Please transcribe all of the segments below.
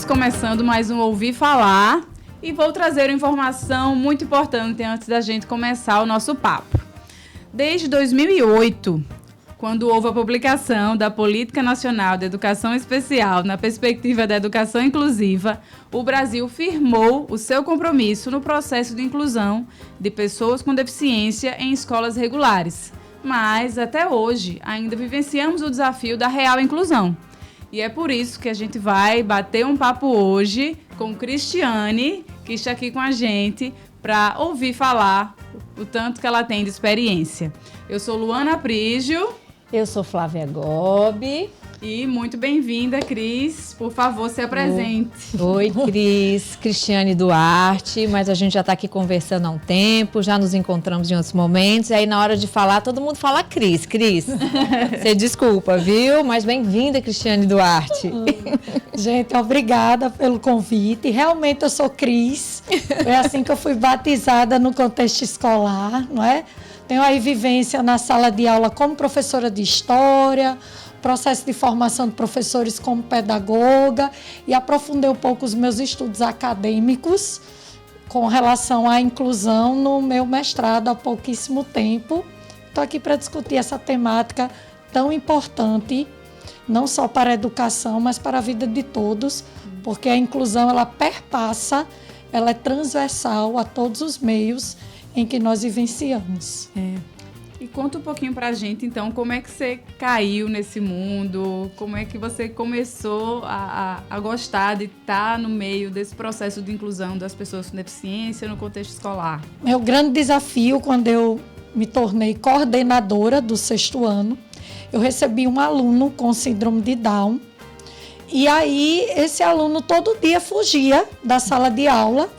começando mais um Ouvir Falar e vou trazer uma informação muito importante antes da gente começar o nosso papo. Desde 2008, quando houve a publicação da Política Nacional de Educação Especial na perspectiva da educação inclusiva, o Brasil firmou o seu compromisso no processo de inclusão de pessoas com deficiência em escolas regulares. Mas, até hoje, ainda vivenciamos o desafio da real inclusão. E é por isso que a gente vai bater um papo hoje com Cristiane, que está aqui com a gente, para ouvir falar o tanto que ela tem de experiência. Eu sou Luana Prígio. Eu sou Flávia Gobi. E muito bem-vinda, Cris. Por favor, se apresente. Oi, Cris. Cristiane Duarte, mas a gente já está aqui conversando há um tempo, já nos encontramos em outros momentos, e aí na hora de falar, todo mundo fala Cris. Cris, você desculpa, viu? Mas bem-vinda, Cristiane Duarte. Gente, obrigada pelo convite. Realmente eu sou Cris. É assim que eu fui batizada no contexto escolar, não é? Tenho aí vivência na sala de aula como professora de história, processo de formação de professores como pedagoga e aprofundei um pouco os meus estudos acadêmicos com relação à inclusão no meu mestrado há pouquíssimo tempo. Estou aqui para discutir essa temática tão importante, não só para a educação, mas para a vida de todos, porque a inclusão ela perpassa, ela é transversal a todos os meios em que nós vivenciamos. E conta um pouquinho pra gente, então, como é que você caiu nesse mundo, como é que você começou a gostar de estar no meio desse processo de inclusão das pessoas com deficiência no contexto escolar? Meu grande desafio, quando eu me tornei coordenadora do 6º ano, eu recebi um aluno com síndrome de Down, e aí esse aluno todo dia fugia da sala de aula,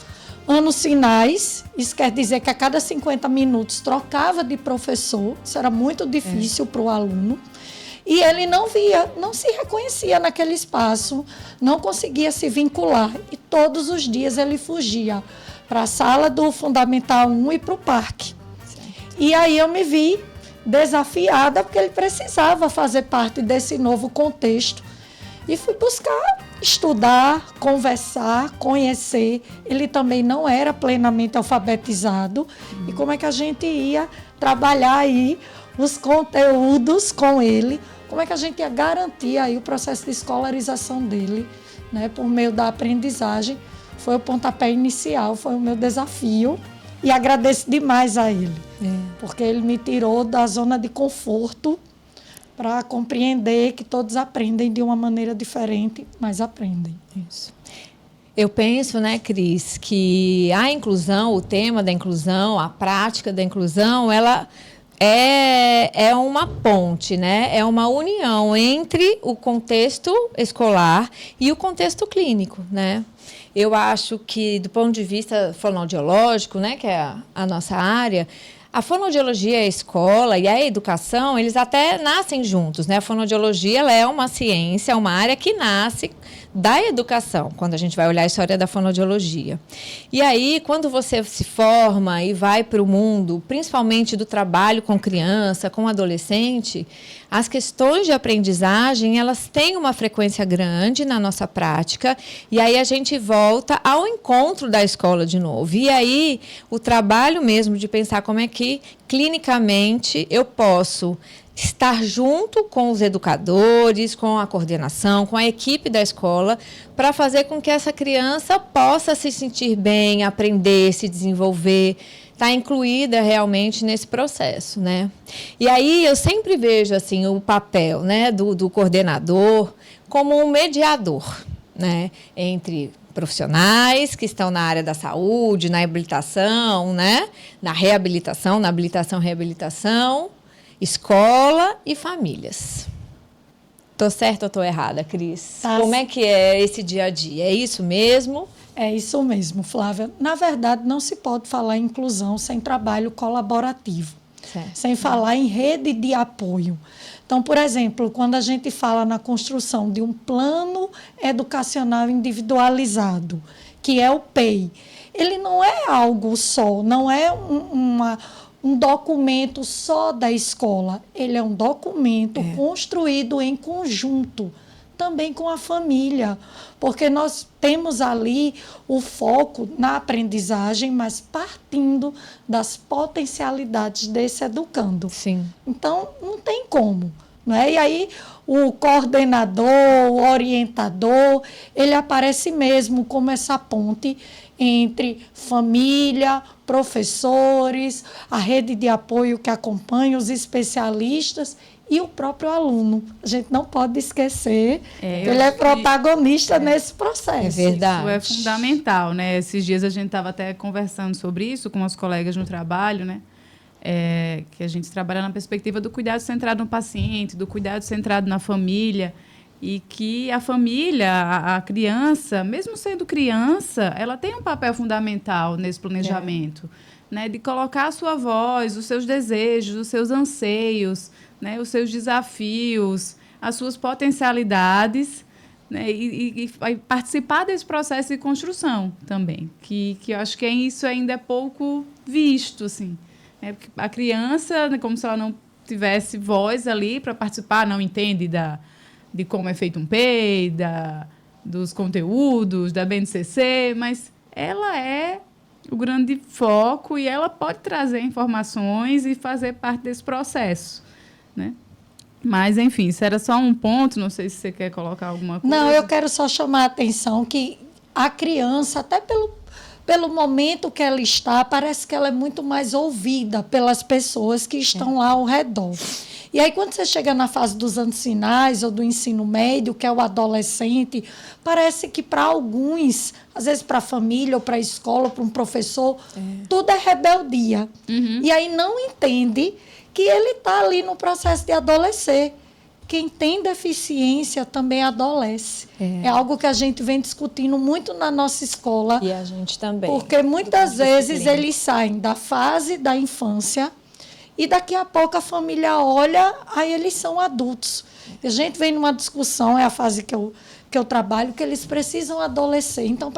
anos sinais, isso quer dizer que a cada 50 minutos trocava de professor, isso era muito difícil para o aluno, e ele não se reconhecia naquele espaço, não conseguia se vincular, e todos os dias ele fugia para a sala do Fundamental 1 e para o parque. E aí eu me vi desafiada, porque ele precisava fazer parte desse novo contexto, e fui buscar estudar, conversar, conhecer. Ele também não era plenamente alfabetizado. E como é que a gente ia trabalhar aí os conteúdos com ele? Como é que a gente ia garantir aí o processo de escolarização dele, né, por meio da aprendizagem? Foi o pontapé inicial, foi o meu desafio. E agradeço demais a ele, porque ele me tirou da zona de conforto para compreender que todos aprendem de uma maneira diferente, mas aprendem. Isso. Eu penso, né, Cris, que a inclusão, o tema da inclusão, a prática da inclusão, ela é uma ponte, né? É uma união entre o contexto escolar e o contexto clínico, né? Eu acho que, do ponto de vista fonoaudiológico, né, que é a nossa área, a fonoaudiologia, a escola e a educação, eles até nascem juntos, né? A fonoaudiologia, ela é uma ciência, é uma área que nasce da educação, quando a gente vai olhar a história da fonoaudiologia. E aí, quando você se forma e vai para o mundo, principalmente do trabalho com criança, com adolescente, as questões de aprendizagem, elas têm uma frequência grande na nossa prática, e aí a gente volta ao encontro da escola de novo. E aí, o trabalho mesmo de pensar como é que, clinicamente, eu posso estar junto com os educadores, com a coordenação, com a equipe da escola, para fazer com que essa criança possa se sentir bem, aprender, se desenvolver, estar incluída realmente nesse processo, né? E aí eu sempre vejo assim, o papel, né, do coordenador como um mediador, né, entre profissionais que estão na área da saúde, na habilitação, né, na reabilitação, na habilitação, escola e famílias. Tô certa ou tô errada, Cris? Tá. Como é que é esse dia a dia? É isso mesmo? É isso mesmo, Flávia. Na verdade, não se pode falar em inclusão sem trabalho colaborativo, sem falar em rede de apoio. Então, por exemplo, quando a gente fala na construção de um plano educacional individualizado, que é o PEI, ele não é algo só, não é um documento só da escola, ele é um documento construído em conjunto, também com a família, porque nós temos ali o foco na aprendizagem, mas partindo das potencialidades desse educando. Sim. Então, não tem como. Não é? E aí, o coordenador, o orientador, ele aparece mesmo como essa ponte entre família, professores, a rede de apoio que acompanha, os especialistas e o próprio aluno. A gente não pode esquecer que ele é protagonista nesse processo. É verdade. Isso é fundamental, né? Esses dias a gente estava até conversando sobre isso com as colegas no trabalho, né? Que a gente trabalha na perspectiva do cuidado centrado no paciente, do cuidado centrado na família, e que a família, a criança, mesmo sendo criança, ela tem um papel fundamental nesse planejamento, né? De colocar a sua voz, os seus desejos, os seus anseios, né? Os seus desafios, as suas potencialidades, né? E participar desse processo de construção também, que eu acho que isso ainda é pouco visto, assim. Porque a criança, né, como se ela não tivesse voz ali para participar, não entende de como é feito um PEI, dos conteúdos, da BNCC, mas ela é o grande foco e ela pode trazer informações e fazer parte desse processo, né? Mas, enfim, isso era só um ponto, não sei se você quer colocar alguma coisa. Não, eu quero só chamar a atenção que a criança, até pelo momento que ela está, parece que ela é muito mais ouvida pelas pessoas que estão lá ao redor. E aí, quando você chega na fase dos anos finais ou do ensino médio, que é o adolescente, parece que para alguns, às vezes para a família ou para a escola, para um professor, tudo é rebeldia. Uhum. E aí não entende que ele está ali no processo de adolescer. Quem tem deficiência também adolesce. É algo que a gente vem discutindo muito na nossa escola. E a gente também. Porque muitas vezes eles saem da fase da infância e daqui a pouco a família olha, aí eles são adultos. E a gente vem numa discussão, é a fase que eu trabalho, que eles precisam adolescer. Então,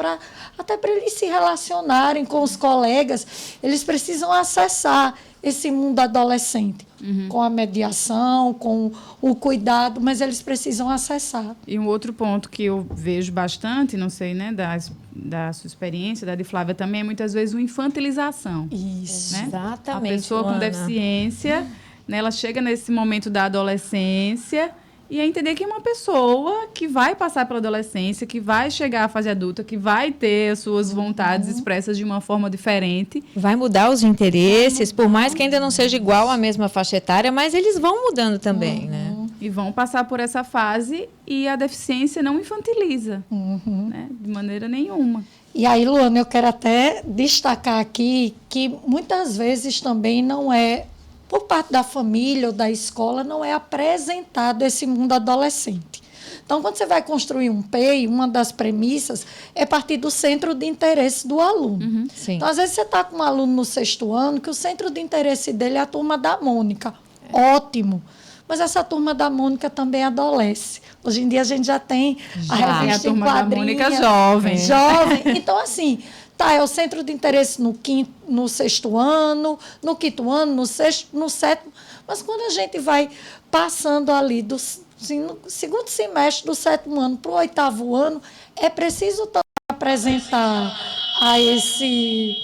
até para eles se relacionarem com os colegas, eles precisam acessar esse mundo adolescente, com a mediação, com o cuidado, mas eles precisam acessar. E um outro ponto que eu vejo bastante, não sei, né, da sua experiência, da de Flávia também, é muitas vezes uma infantilização. Isso. Né? Exatamente. A pessoa com deficiência, né, ela chega nesse momento da adolescência e é entender que é uma pessoa que vai passar pela adolescência, que vai chegar à fase adulta, que vai ter as suas vontades expressas de uma forma diferente. Vai mudar os interesses, por mais que ainda não seja igual à mesma faixa etária, mas eles vão mudando também, né? E vão passar por essa fase e a deficiência não infantiliza, né, de maneira nenhuma. E aí, Luana, eu quero até destacar aqui que muitas vezes também não é, por parte da família ou da escola, não é apresentado esse mundo adolescente. Então, quando você vai construir um PEI, uma das premissas é partir do centro de interesse do aluno. Sim. Então, às vezes, você está com um aluno no 6º ano que o centro de interesse dele é a turma da Mônica. Ótimo. Mas essa turma da Mônica também adolesce. Hoje em dia, a gente já tem a revista a turma em quadrinhos. da Mônica jovem. Jovem. Então, assim... é o centro de interesse no 6º ano, no 5º ano, no 6º, no 7º. Mas quando a gente vai passando ali no 2º semestre do 7º ano para o 8º ano, é preciso também apresentar a esse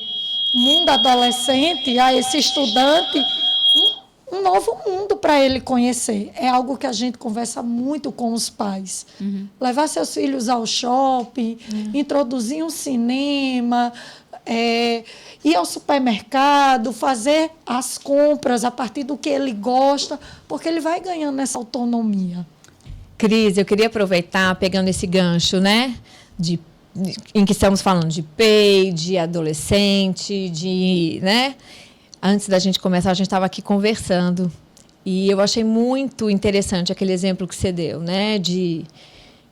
mundo adolescente, a esse estudante, um novo mundo para ele conhecer. É algo que a gente conversa muito com os pais. Levar seus filhos ao shopping, introduzir um cinema, ir ao supermercado, fazer as compras a partir do que ele gosta, porque ele vai ganhando essa autonomia. Cris, eu queria aproveitar, pegando esse gancho, né, em que estamos falando de PEI, de adolescente, né? Antes da gente começar, a gente estava aqui conversando e eu achei muito interessante aquele exemplo que você deu, né?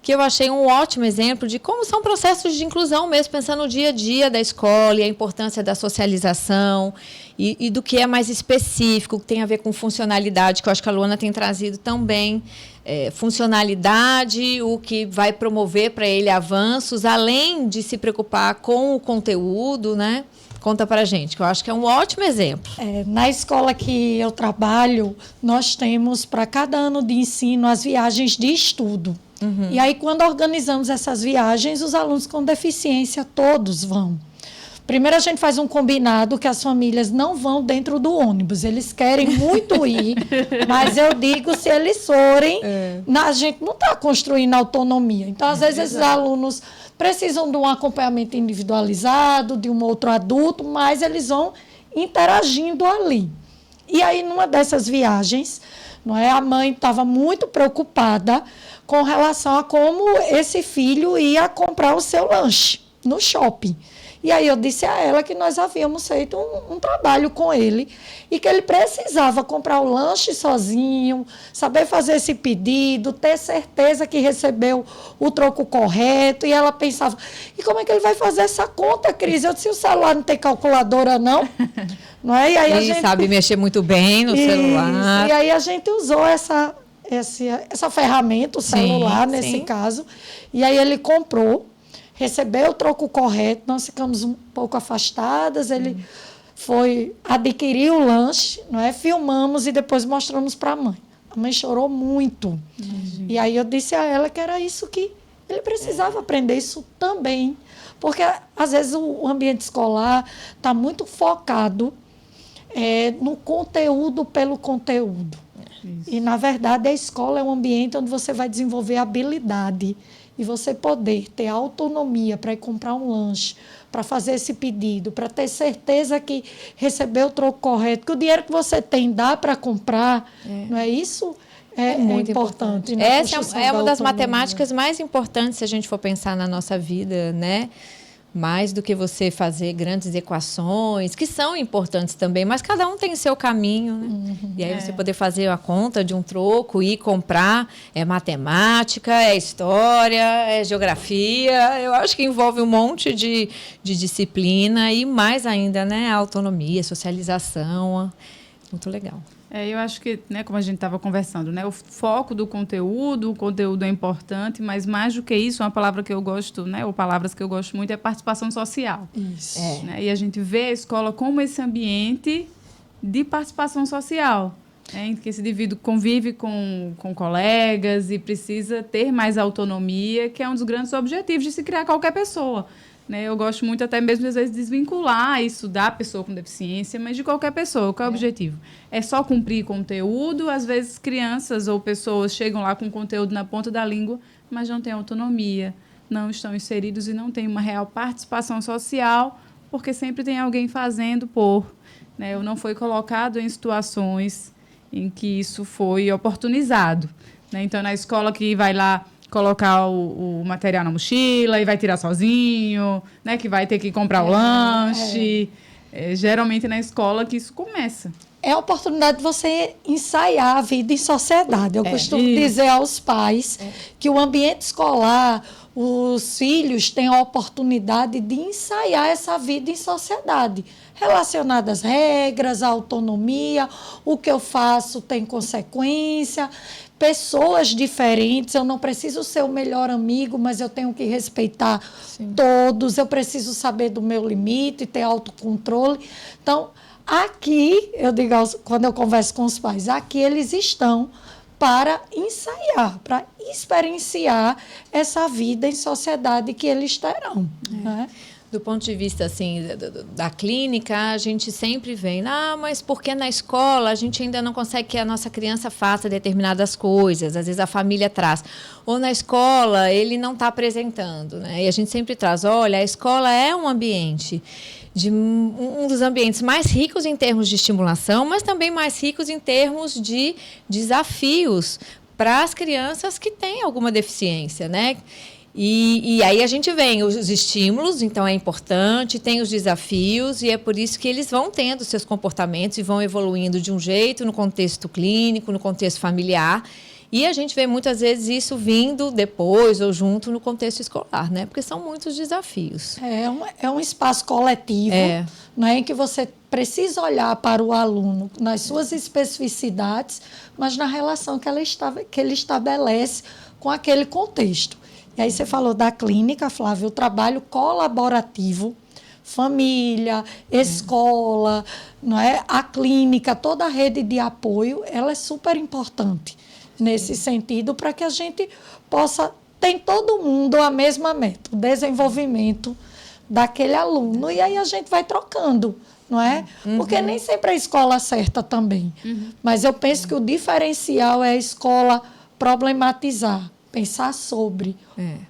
Que eu achei um ótimo exemplo de como são processos de inclusão mesmo, pensando no dia a dia da escola e a importância da socialização e do que é mais específico, que tem a ver com funcionalidade, que eu acho que a Luana tem trazido também. Funcionalidade, o que vai promover para ele avanços, além de se preocupar com o conteúdo, né? Conta para a gente, que eu acho que é um ótimo exemplo. Na escola que eu trabalho, nós temos, para cada ano de ensino, as viagens de estudo. E aí, quando organizamos essas viagens, os alunos com deficiência todos vão. Primeiro, a gente faz um combinado que as famílias não vão dentro do ônibus. Eles querem muito ir, mas eu digo, se eles forem, a gente não está construindo autonomia. Então, às vezes, esses alunos precisam de um acompanhamento individualizado, de um outro adulto, mas eles vão interagindo ali. E aí, numa dessas viagens, não é, a mãe estava muito preocupada com relação a como esse filho ia comprar o seu lanche no shopping. E aí eu disse a ela que nós havíamos feito um trabalho com ele e que ele precisava comprar o lanche sozinho, saber fazer esse pedido, ter certeza que recebeu o troco correto. E ela pensava, e como é que ele vai fazer essa conta, Cris? Eu disse, o celular não tem calculadora, não? Não é? E aí a gente sabe mexer muito bem no celular. E aí a gente usou essa ferramenta, o celular, nesse caso. E aí ele comprou, recebeu o troco correto, nós ficamos um pouco afastadas, ele foi adquirir o lanche, não é? Filmamos e depois mostramos para a mãe. A mãe chorou muito. E aí eu disse a ela que era isso que ele precisava aprender, isso também. Porque, às vezes, o ambiente escolar está muito focado no conteúdo pelo conteúdo. E, na verdade, a escola é um ambiente onde você vai desenvolver habilidade. E você poder ter autonomia para ir comprar um lanche, para fazer esse pedido, para ter certeza que recebeu o troco correto, que o dinheiro que você tem dá para comprar, não é isso? É muito importante. Essa é uma das matemáticas mais importantes se a gente for pensar na nossa vida, né? Mais do que você fazer grandes equações, que são importantes também, mas cada um tem seu caminho, né? E aí você poder fazer a conta de um troco e comprar, é matemática, é história, é geografia, eu acho que envolve um monte de disciplina e mais ainda, né? Autonomia, socialização, muito legal. Eu acho que, né, como a gente estava conversando, né, o foco do conteúdo, o conteúdo é importante, mas mais do que isso, uma palavra que eu gosto, né, ou palavras que eu gosto muito, é participação social. Isso. Né? E a gente vê a escola como esse ambiente de participação social, em que esse indivíduo convive com colegas e precisa ter mais autonomia, que é um dos grandes objetivos de se criar qualquer pessoa. Eu gosto muito até mesmo, às vezes, desvincular isso da pessoa com deficiência, mas de qualquer pessoa. Qual é o objetivo? É só cumprir conteúdo. Às vezes, crianças ou pessoas chegam lá com conteúdo na ponta da língua, mas não têm autonomia, não estão inseridos e não têm uma real participação social, porque sempre tem alguém fazendo por. Ou não foi colocado em situações em que isso foi oportunizado. Então, na escola que vai lá colocar o material na mochila e vai tirar sozinho, que vai ter que comprar o lanche. Geralmente na escola que isso começa. É a oportunidade de você ensaiar a vida em sociedade. Eu costumo dizer aos pais que o ambiente escolar, os filhos têm a oportunidade de ensaiar essa vida em sociedade, relacionada às regras, à autonomia, o que eu faço tem consequência, pessoas diferentes, eu não preciso ser o melhor amigo, mas eu tenho que respeitar todos, eu preciso saber do meu limite, ter autocontrole. Então, aqui, eu digo, quando eu converso com os pais, aqui eles estão para ensaiar, para experienciar essa vida em sociedade que eles terão. Né? Do ponto de vista assim, da clínica, a gente sempre vem, mas porque na escola a gente ainda não consegue que a nossa criança faça determinadas coisas, às vezes a família traz. Ou na escola ele não está apresentando, né? E a gente sempre traz, olha, a escola é um ambiente, um dos ambientes mais ricos em termos de estimulação, mas também mais ricos em termos de desafios para as crianças que têm alguma deficiência, né? E aí a gente vem os estímulos, então é importante, tem os desafios, e é por isso que eles vão tendo seus comportamentos e vão evoluindo de um jeito no contexto clínico, no contexto familiar. E a gente vê muitas vezes isso vindo depois ou junto no contexto escolar, né? Porque são muitos desafios. É um espaço coletivo, em que você precisa olhar para o aluno nas suas especificidades, mas na relação que ele estabelece com aquele contexto. E aí você falou da clínica, Flávia, o trabalho colaborativo família, escola, não é? A clínica, toda a rede de apoio, ela é super importante nesse sentido, para que a gente possa ter todo mundo a mesma meta, o desenvolvimento daquele aluno. E aí a gente vai trocando, não é? Porque nem sempre a escola acerta também. Mas eu penso que o diferencial é a escola problematizar, pensar sobre,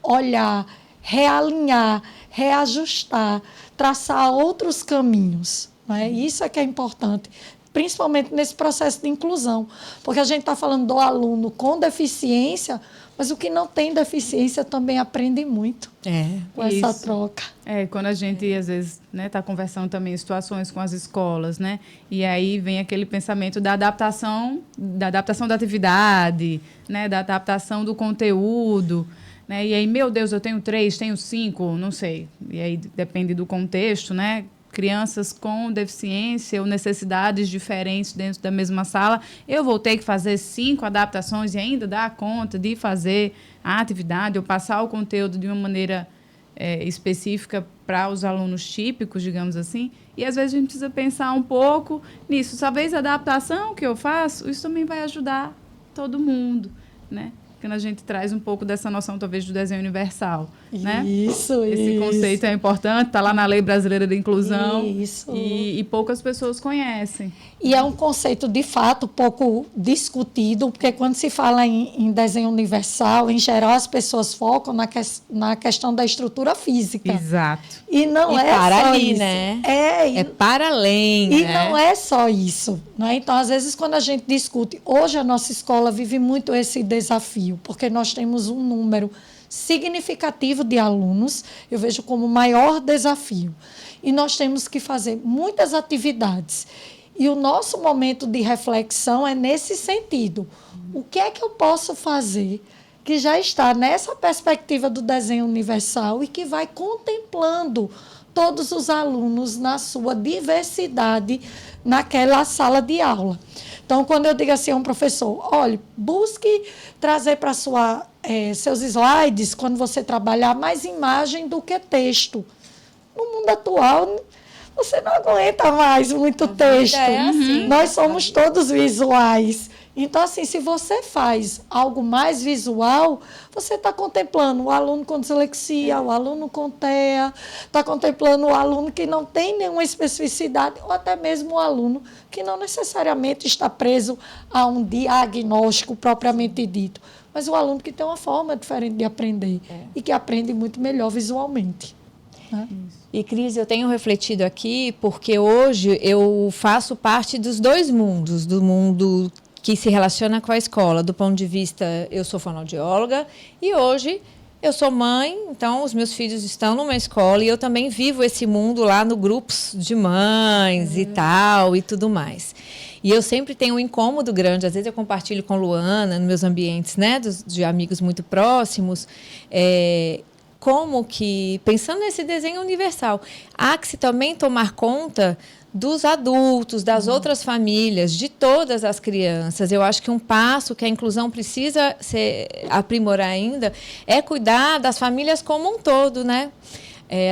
olhar, realinhar, reajustar, traçar outros caminhos. Não é? Isso é que é importante, principalmente nesse processo de inclusão. Porque a gente está falando do aluno com deficiência, mas o que não tem deficiência também aprende muito com essa troca. Quando a gente, às vezes, está conversando também em situações com as escolas, né? E aí vem aquele pensamento da adaptação da atividade, né? Da adaptação do conteúdo, né? E aí, meu Deus, eu tenho 3, tenho 5, não sei. E aí depende do contexto, né? Crianças com deficiência ou necessidades diferentes dentro da mesma sala, eu vou ter que fazer 5 adaptações e ainda dar conta de fazer a atividade ou passar o conteúdo de uma maneira específica para os alunos típicos, digamos assim. E, às vezes, a gente precisa pensar um pouco nisso. Talvez a adaptação que eu faço, isso também vai ajudar todo mundo, né? Quando a gente traz um pouco dessa noção, talvez, do desenho universal. Né? Esse conceito é importante, está lá na Lei Brasileira de Inclusão. E poucas pessoas conhecem. E é um conceito, de fato, pouco discutido, porque quando se fala em desenho universal, em geral, as pessoas focam na questão da estrutura física. Exato. E não é para só ali, isso. né? É para além, E né? não é só isso. Não é? Então, às vezes, quando a gente discute, hoje a nossa escola vive muito esse desafio, porque nós temos um número significativo de alunos, eu vejo como o maior desafio. E nós temos que fazer muitas atividades. E o nosso momento de reflexão é nesse sentido. O que é que eu posso fazer que já está nessa perspectiva do desenho universal e que vai contemplando todos os alunos na sua diversidade naquela sala de aula. Então, quando eu digo assim a um professor, olha, busque trazer para seus slides, quando você trabalhar, mais imagem do que texto. No mundo atual, você não aguenta mais muito texto. Assim. Nós somos todos visuais. Então, assim, se você faz algo mais visual, você está contemplando o aluno com dislexia, o aluno com TEA, está contemplando o aluno que não tem nenhuma especificidade, ou até mesmo o aluno que não necessariamente está preso a um diagnóstico propriamente dito, mas o aluno que tem uma forma diferente de aprender e que aprende muito melhor visualmente. Né? E, Cris, eu tenho refletido aqui porque hoje eu faço parte dos dois mundos, do mundo que se relaciona com a escola. Do ponto de vista, eu sou fonoaudióloga e hoje eu sou mãe, então os meus filhos estão numa escola e eu também vivo esse mundo lá no grupos de mães e tal e tudo mais. E eu sempre tenho um incômodo grande, às vezes eu compartilho com Luana, nos meus ambientes, né, de amigos muito próximos, como que, pensando nesse desenho universal, há que se também tomar conta dos adultos, das outras famílias, de todas as crianças. Eu acho que um passo que a inclusão precisa aprimorar ainda é cuidar das famílias como um todo, né?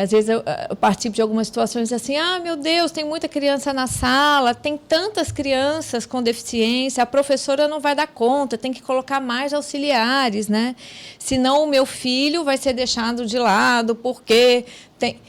Às vezes eu participo de algumas situações assim, meu Deus, tem muita criança na sala, tem tantas crianças com deficiência, a professora não vai dar conta, tem que colocar mais auxiliares, né? Senão o meu filho vai ser deixado de lado, porque tem...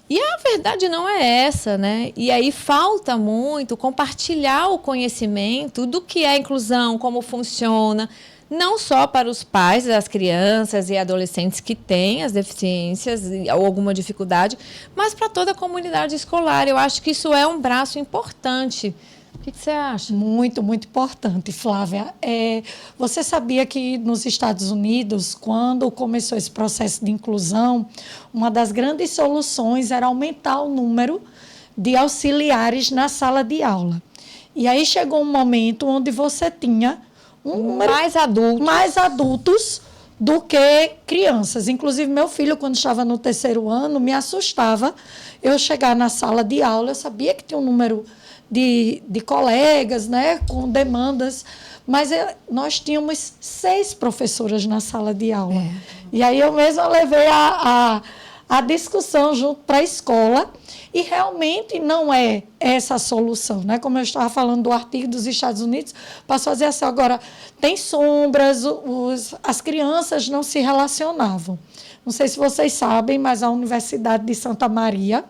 E a verdade não é essa, né? E aí falta muito compartilhar o conhecimento do que é a inclusão, como funciona, não só para os pais das crianças e adolescentes que têm as deficiências ou alguma dificuldade, mas para toda a comunidade escolar. Eu acho que isso é um braço importante. O que você acha? Muito, muito importante, Flávia. Você sabia que nos Estados Unidos, quando começou esse processo de inclusão, uma das grandes soluções era aumentar o número de auxiliares na sala de aula. E aí chegou um momento onde você tinha um número mais adultos do que crianças. Inclusive, meu filho, quando estava no 3º ano, me assustava eu chegar na sala de aula, eu sabia que tinha um número de colegas, né, com demandas, mas nós tínhamos 6 professoras na sala de aula. E aí eu mesma levei a a discussão junto para a escola, e realmente não é essa a solução, né? Como eu estava falando do artigo dos Estados Unidos, posso fazer assim, agora, tem sombras, as crianças não se relacionavam. Não sei se vocês sabem, mas a Universidade de Santa Maria,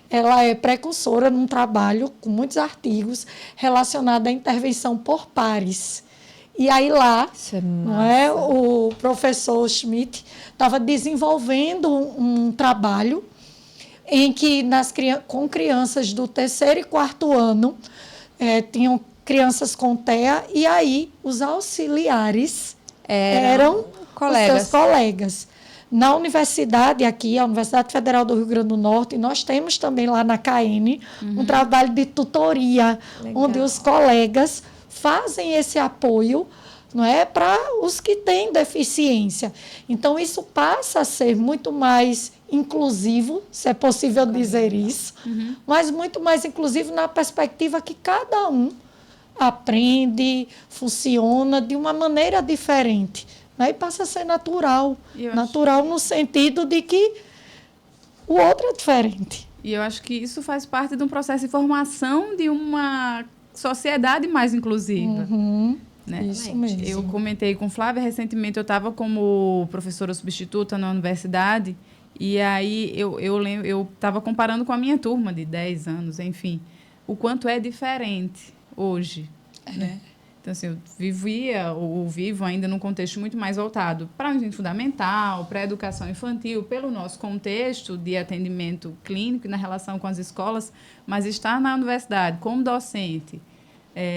ela é precursora num trabalho com muitos artigos relacionado à intervenção por pares. E aí lá, não é, o professor Schmidt estava desenvolvendo um trabalho em que com crianças do 3º e 4º ano, tinham crianças com TEA, e aí os auxiliares eram os seus colegas. Na universidade aqui, a Universidade Federal do Rio Grande do Norte, nós temos também lá na KN um trabalho de tutoria, onde os colegas fazem esse apoio, não é, para os que têm deficiência. Então, isso passa a ser muito mais inclusivo, se é possível dizer isso, mas muito mais inclusivo na perspectiva que cada um aprende, funciona de uma maneira diferente. Aí passa a ser natural. Natural no sentido de que o outro é diferente. E eu acho que isso faz parte de um processo de formação de uma sociedade mais inclusiva. Né? Isso mesmo. Eu comentei com Flávia, recentemente eu estava como professora substituta na universidade, e aí eu estava comparando com a minha turma de 10 anos, enfim, o quanto é diferente hoje, né? Então, assim, eu vivo ainda num contexto muito mais voltado para o ensino fundamental, para a educação infantil, pelo nosso contexto de atendimento clínico e na relação com as escolas, mas estar na universidade como docente,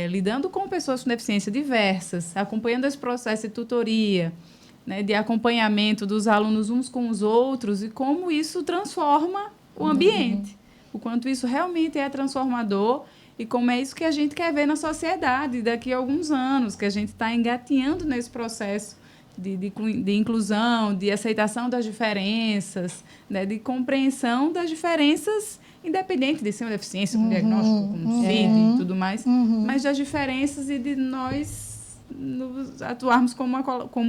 lidando com pessoas com deficiência diversas, acompanhando esse processo de tutoria, né, de acompanhamento dos alunos uns com os outros, e como isso transforma o ambiente, o quanto isso realmente é transformador. E como é isso que a gente quer ver na sociedade daqui a alguns anos, que a gente está engatinhando nesse processo de inclusão, de aceitação das diferenças, né, de compreensão das diferenças, independente de ser uma deficiência, com diagnóstico, como CID e tudo mais, mas das diferenças e de nós atuarmos como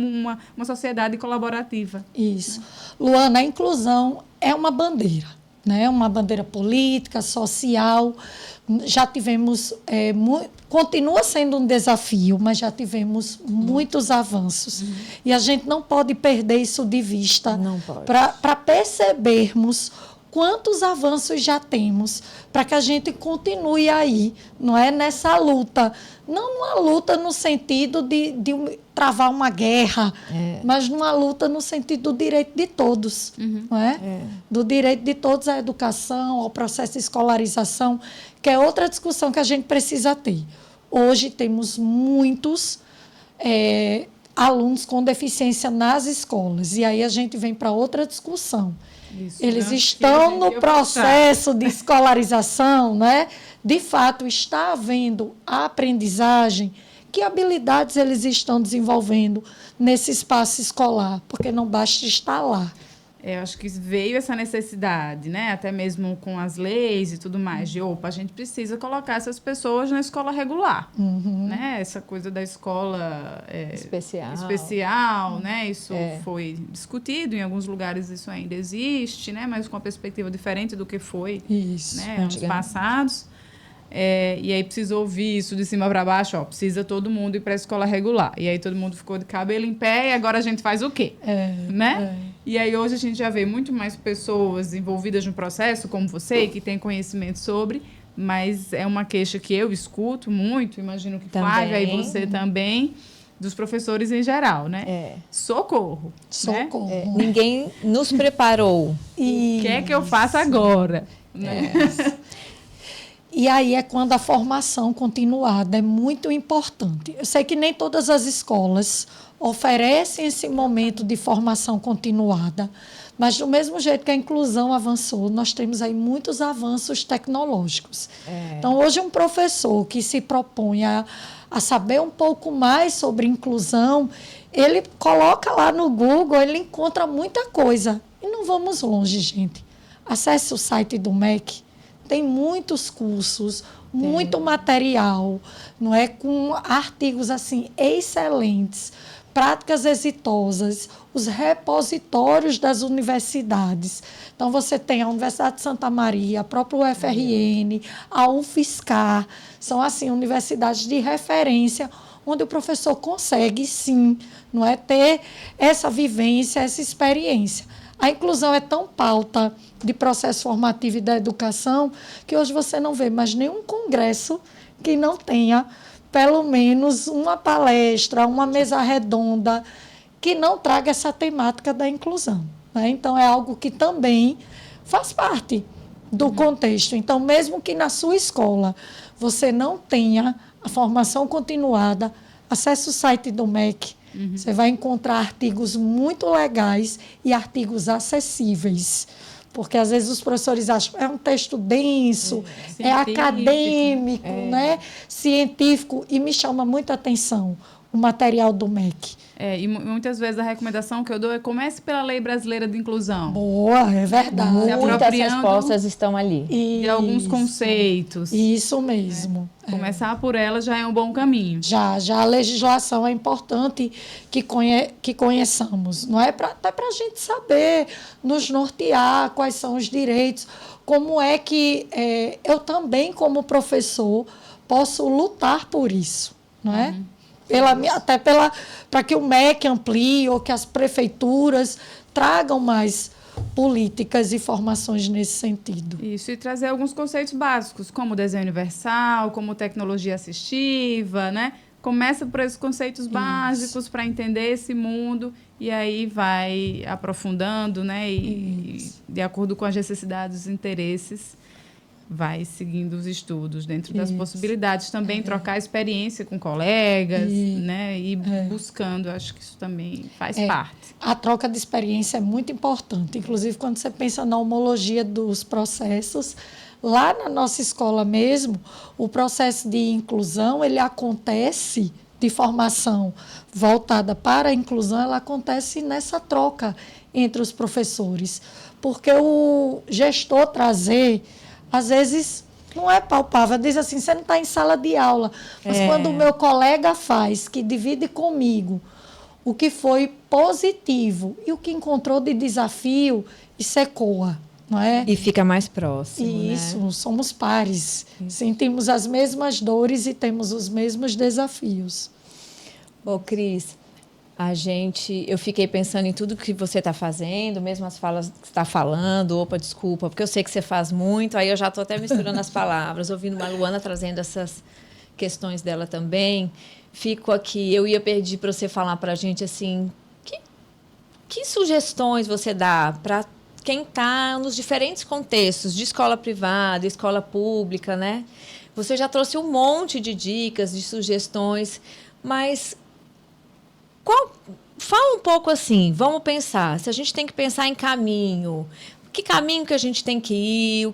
uma sociedade colaborativa. Isso. Luana, a inclusão é uma bandeira, né? Uma bandeira política, social. Já tivemos, continua sendo um desafio, mas já tivemos muitos avanços. E a gente não pode perder isso de vista para percebermos quantos avanços já temos, para que a gente continue aí, não é, nessa luta. Não uma luta no sentido de travar uma guerra, mas numa luta no sentido do direito de todos, não é? Do direito de todos à educação, ao processo de escolarização, que é outra discussão que a gente precisa ter. Hoje temos muitos alunos com deficiência nas escolas, e aí a gente vem para outra discussão. Isso, eles estão no processo de escolarização, né? De fato, está havendo a aprendizagem, que habilidades eles estão desenvolvendo nesse espaço escolar, porque não basta estar lá. Eu acho que veio essa necessidade, né? Até mesmo com as leis e tudo mais, a gente precisa colocar essas pessoas na escola regular, né? Essa coisa da escola especial, né? Isso foi discutido, em alguns lugares isso ainda existe, né? Mas com uma perspectiva diferente do que foi, né? Anos passados. E aí precisa ouvir isso de cima para baixo, precisa todo mundo ir para a escola regular. E aí todo mundo ficou de cabelo em pé, e agora a gente faz o quê? Né? E aí hoje a gente já vê muito mais pessoas envolvidas no processo, como você, que tem conhecimento sobre, mas é uma queixa que eu escuto muito, imagino que Flávia e você também, dos professores em geral, né? Socorro. Socorro. Né? Ninguém nos preparou. O que é que eu faço agora? Né? E aí é quando a formação continuada é muito importante. Eu sei que nem todas as escolas oferecem esse momento de formação continuada, mas do mesmo jeito que a inclusão avançou, nós temos aí muitos avanços tecnológicos. Então, hoje um professor que se propõe a saber um pouco mais sobre inclusão, ele coloca lá no Google, ele encontra muita coisa. E não vamos longe, gente. Acesse o site do MEC. Tem muitos cursos, muito material, não é? Com artigos assim excelentes, práticas exitosas, os repositórios das universidades. Então, você tem a Universidade de Santa Maria, a própria UFRN, a UFSCar, são, assim, universidades de referência, onde o professor consegue, sim, não é, ter essa vivência, essa experiência. A inclusão é tão pauta de processo formativo e da educação que hoje você não vê mais nenhum congresso que não tenha pelo menos uma palestra, uma mesa redonda que não traga essa temática da inclusão, né? Então, é algo que também faz parte do contexto. Então, mesmo que na sua escola você não tenha a formação continuada, acesse o site do MEC, você vai encontrar artigos muito legais e artigos acessíveis. Porque, às vezes, os professores acham que é um texto denso, é acadêmico, né? Científico, e me chama muita atenção o material do MEC. E muitas vezes a recomendação que eu dou é comece pela Lei Brasileira de Inclusão. Boa, é verdade. Muitas respostas estão ali. De alguns conceitos. Isso mesmo. Começar por ela já é um bom caminho. Já a legislação é importante que conheçamos, não é? Até para a gente saber, nos nortear quais são os direitos, como é que eu também, como professor, posso lutar por isso, não é? Para que o MEC amplie ou que as prefeituras tragam mais políticas e formações nesse sentido. Isso, e trazer alguns conceitos básicos, como desenho universal, como tecnologia assistiva, né? Começa por esses conceitos básicos para entender esse mundo e aí vai aprofundando, né? E de acordo com as necessidades e interesses, vai seguindo os estudos dentro das possibilidades. Também trocar experiência com colegas, né? E buscando, acho que isso também faz parte. A troca de experiência é muito importante. Inclusive, quando você pensa na homologia dos processos, lá na nossa escola mesmo, o processo de inclusão, ele acontece de formação voltada para a inclusão, ela acontece nessa troca entre os professores. Porque o gestor trazer, às vezes, não é palpável. Diz assim, você não está em sala de aula. Mas quando o meu colega faz, que divide comigo o que foi positivo e o que encontrou de desafio, isso ecoa, não é? E fica mais próximo, Isso, né? somos pares. Sentimos as mesmas dores e temos os mesmos desafios. Ô, Cris, eu fiquei pensando em tudo que você está fazendo, mesmo as falas que você está falando, desculpa, porque eu sei que você faz muito, aí eu já estou até misturando as palavras, ouvindo a Luana trazendo essas questões dela também. Fico aqui, eu ia pedir para você falar para a gente, assim, que sugestões você dá para quem está nos diferentes contextos, de escola privada, escola pública, né? Você já trouxe um monte de dicas, de sugestões, mas fala um pouco assim, vamos pensar, se a gente tem que pensar em caminho, que caminho que a gente tem que ir, o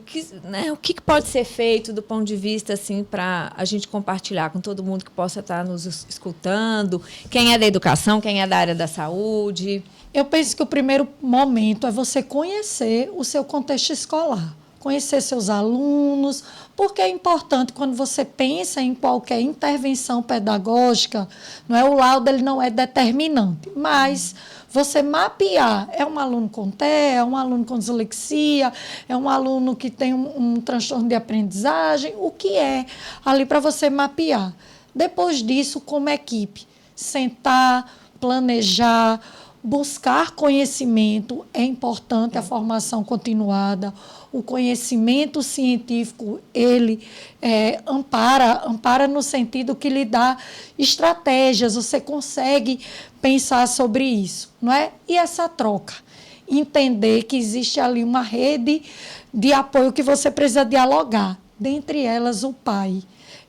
que pode ser feito do ponto de vista assim, para a gente compartilhar com todo mundo que possa estar nos escutando, quem é da educação, quem é da área da saúde. Eu penso que o primeiro momento é você conhecer o seu contexto escolar, conhecer seus alunos, porque é importante quando você pensa em qualquer intervenção pedagógica, não é, o laudo ele não é determinante, mas você mapear, é um aluno com TEA, é um aluno com dislexia, é um aluno que tem um transtorno de aprendizagem, o que é ali para você mapear. Depois disso, como equipe, sentar, planejar, buscar conhecimento, é importante a formação continuada, o conhecimento científico, ele ampara no sentido que lhe dá estratégias, você consegue pensar sobre isso, não é? E essa troca, entender que existe ali uma rede de apoio que você precisa dialogar, dentre elas o pai.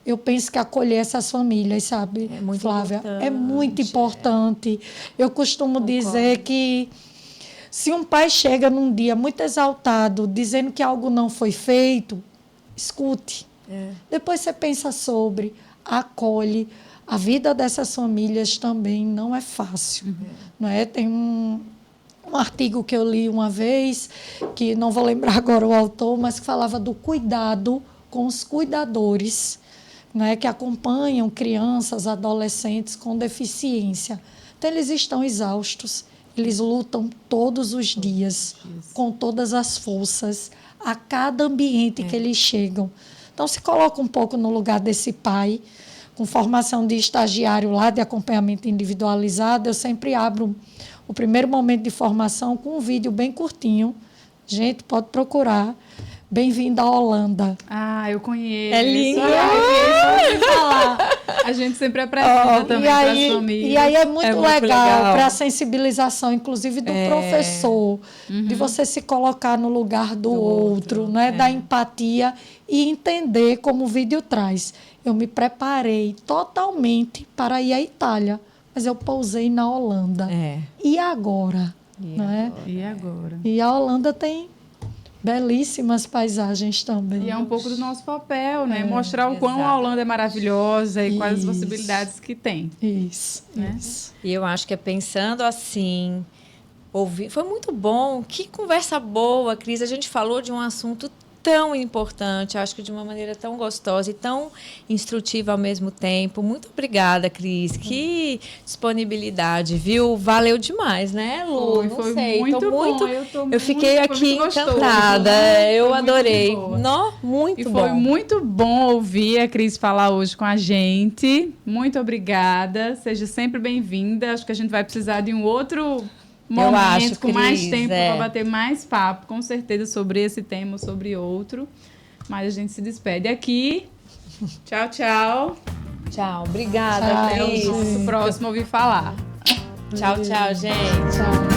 Eu penso que acolher essas famílias, sabe, Flávia? É muito importante. Eu costumo dizer que se um pai chega num dia muito exaltado, dizendo que algo não foi feito, escute. Depois você pensa sobre, acolhe. A vida dessas famílias também não é fácil. Não é? Tem um artigo que eu li uma vez, que não vou lembrar agora o autor, mas que falava do cuidado com os cuidadores, né, que acompanham crianças, adolescentes com deficiência. Então, eles estão exaustos, eles lutam todos os dias, com todas as forças, a cada ambiente que eles chegam. Então, se coloca um pouco no lugar desse pai, com formação de estagiário lá, de acompanhamento individualizado, eu sempre abro o primeiro momento de formação com um vídeo bem curtinho. Gente, pode procurar. Bem-vindo à Holanda. Ah, eu conheço. É lindo. A gente sempre apresenta também para as famílias. E aí é muito legal para a sensibilidade sensibilização, inclusive do professor, de você se colocar no lugar do outro, né? Da empatia e entender como o vídeo traz. Eu me preparei totalmente para ir à Itália, mas eu pousei na Holanda. E agora? Né? E agora? E a Holanda tem belíssimas paisagens também. E é um pouco do nosso papel, né? Mostrar o quão a Holanda é maravilhosa e quais as possibilidades que tem. Isso, né? isso. E eu acho que é pensando assim, ouvir. Foi muito bom. Que conversa boa, Cris. A gente falou de um assunto tão importante, acho que de uma maneira tão gostosa e tão instrutiva ao mesmo tempo. Muito obrigada, Cris. Que disponibilidade, viu? Valeu demais, né, Lu? Foi muito bom. Eu fiquei aqui encantada. Eu adorei. Muito e bom. Foi muito bom ouvir a Cris falar hoje com a gente. Muito obrigada. Seja sempre bem-vinda. Acho que a gente vai precisar de um outro momento, com mais tempo para bater mais papo, com certeza, sobre esse tema ou sobre outro. Mas a gente se despede aqui. Tchau, tchau. Tchau, obrigada, Até Cris. o nosso próximo Ouvir Falar. Tchau, tchau, gente. Tchau.